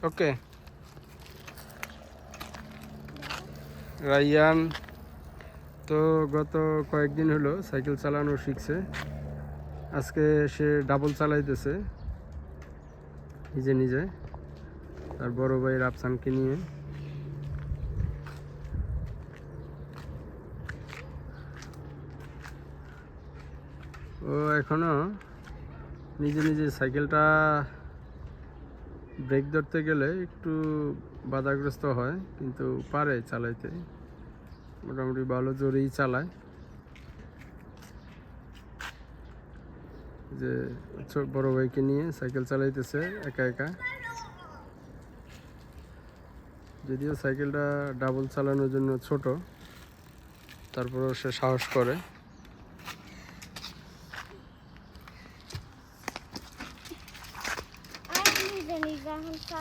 ওকে। রাইয়ান তো গত কয়েকদিন হলো সাইকেল চালানো শিখছে। আজকে সে ডাবল চালাইতেছে নিজে নিজে তার বড় ভাই রাফসানকে নিয়ে। ও এখনো নিজে নিজে সাইকেলটা ব্রেক ধরতে গেলে একটু বাধাগ্রস্ত হয়, কিন্তু পারে চালাইতে, মোটামুটি ভালো জোরেই চালায়। যে বড় ভাইকে নিয়ে সাইকেল চালাইতেছে একা একা, যদিও সাইকেলটা ডাবল চালানোর জন্য ছোট, তারপরেও সে সাহস করে।